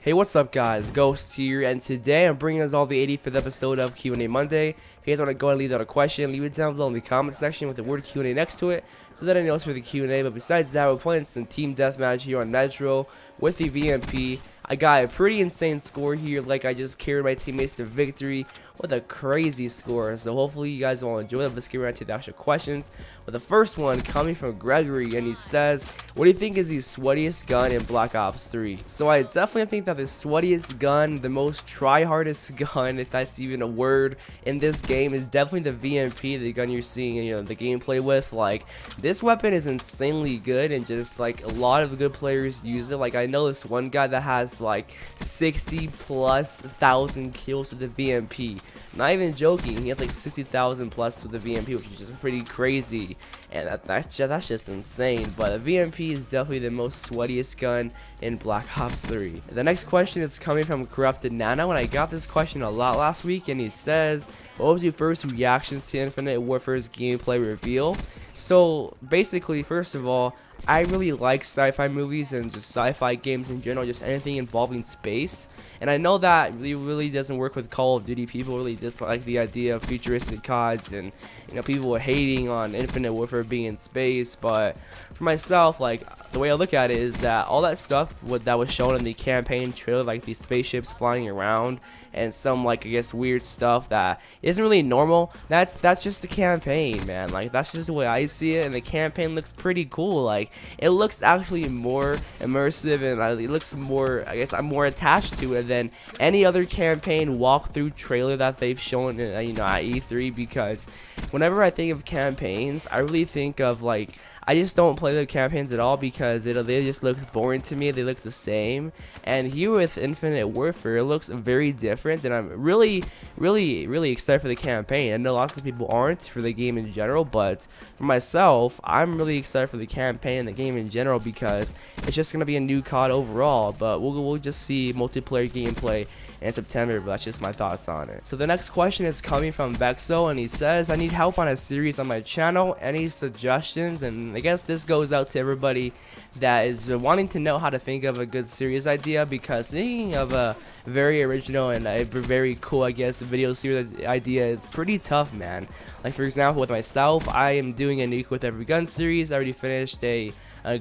Hey, what's up guys, Ghost here, and today I'm bringing us all the 85th episode of Q&A Monday. If you guys want to go and leave out a question, leave it down below in the comment section with the word Q&A next to it, so that I know it's for the Q&A. But besides that, we're playing some team deathmatch here on Metro with the VMP. I got a pretty insane score here, like I just carried my teammates to victory with a crazy score. So hopefully you guys will enjoy it. Let's get right to the actual questions. But the first one coming from Gregory, and he says, what do you think is the sweatiest gun in Black Ops 3? So I definitely think that the sweatiest gun, the most try-hardest gun, if that's even a word, in this game is definitely the VMP, the gun you're seeing, the gameplay with. Like, this weapon is insanely good, and just like a lot of good players use it. Like, I know this one guy that has like 60,000+ kills with the VMP. Not even joking, he has like 60,000 plus with the VMP, which is just pretty crazy, and that's just insane. But the VMP is definitely the most sweatiest gun in Black Ops 3. The next question is coming from Corrupted Nano, and I got this question a lot last week, and he says, what was your first reactions to Infinite Warfare's gameplay reveal? So basically, first of all, I really like sci-fi movies and just sci-fi games in general, just anything involving space. And I know that really doesn't work with Call of Duty. People really dislike the idea of futuristic CODs, and people are hating on Infinite Warfare being in space. But for myself, like, the way I look at it is that all that stuff that was shown in the campaign trailer, like these spaceships flying around and some, like, I guess weird stuff that isn't really normal, that's just the campaign, man. Like, that's just the way I see it, and the campaign looks pretty cool. Like, it looks actually more immersive, and it looks more, I guess I'm more attached to it than any other campaign walkthrough trailer that they've shown at E3. Because whenever I think of campaigns, I really think of, like, I just don't play the campaigns at all because they just look boring to me. They look the same. And here with Infinite Warfare, it looks very different, and I'm really excited for the campaign. I know lots of people aren't for the game in general, but for myself, I'm really excited for the campaign and the game in general because it's just gonna be a new COD overall. But we'll just see multiplayer gameplay in September, but that's just my thoughts on it. So the next question is coming from Vexo, and he says, I need help on a series on my channel. Any suggestions? And I guess this goes out to everybody that is wanting to know how to think of a good series idea, because thinking of a very original and a very cool, I guess, video series idea is pretty tough, man. Like, for example, with myself, I am doing a nuke with every gun series. I already finished a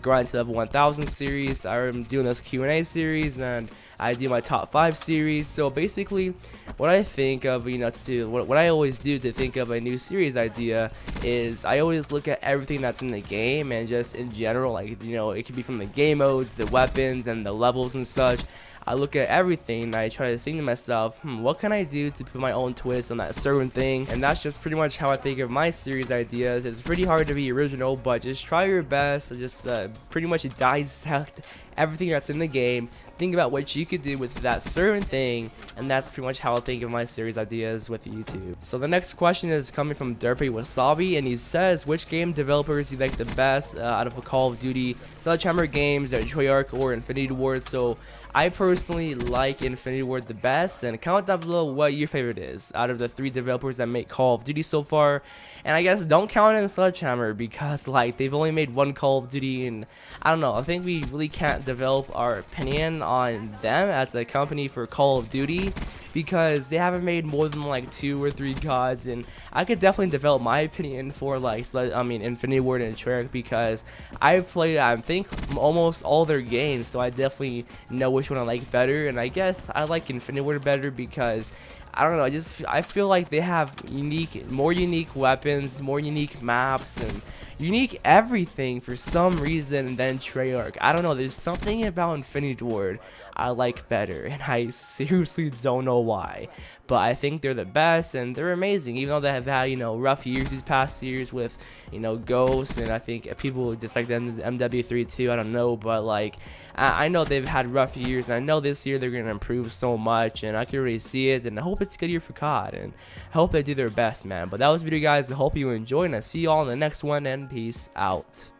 grind to level 1000 series. I'm doing this Q&A series, and I do my top 5 series. So basically, what I think of, what I always do to think of a new series idea is I always look at everything that's in the game, and just in general, like, it could be from the game modes, the weapons, and the levels and such. I look at everything and I try to think to myself, what can I do to put my own twist on that certain thing? And that's just pretty much how I think of my series ideas. It's pretty hard to be original, but just try your best. Just pretty much dissect everything that's in the game. Think about what you could do with that certain thing, and that's pretty much how I think of my series ideas with YouTube. So the next question is coming from Derpy Wasabi, and he says, which game developers do you like the best out of a Call of Duty, Sledgehammer Games, Treyarch, or Infinity Ward? So I personally like Infinity Ward the best, and comment down below what your favorite is out of the 3 developers that make Call of Duty so far. And I guess don't count in Sledgehammer because, like, they've only made 1 Call of Duty, and I don't know, I think we really can't develop our opinion on them as a company for Call of Duty because they haven't made more than like 2 or 3 CODs. And I could definitely develop my opinion for, like, Infinity Ward and Treyarch, because I've played, I think, almost all their games, so I definitely know which one I like better. And I guess I like Infinity Ward better because I don't know, I feel like they have more unique weapons, more unique maps, and unique everything for some reason than Treyarch. I don't know, there's something about Infinity Ward I like better, and I seriously don't know why. But I think they're the best, and they're amazing, even though they have had, rough years these past years with, Ghosts, and I think people dislike the MW3 too, I don't know, but, like, I know they've had rough years, and I know this year they're going to improve so much, and I can really see it, and I hope it's a good year for COD, and I hope they do their best, man. But that was the video, guys. I hope you enjoyed, and I see you all in the next one, and peace out.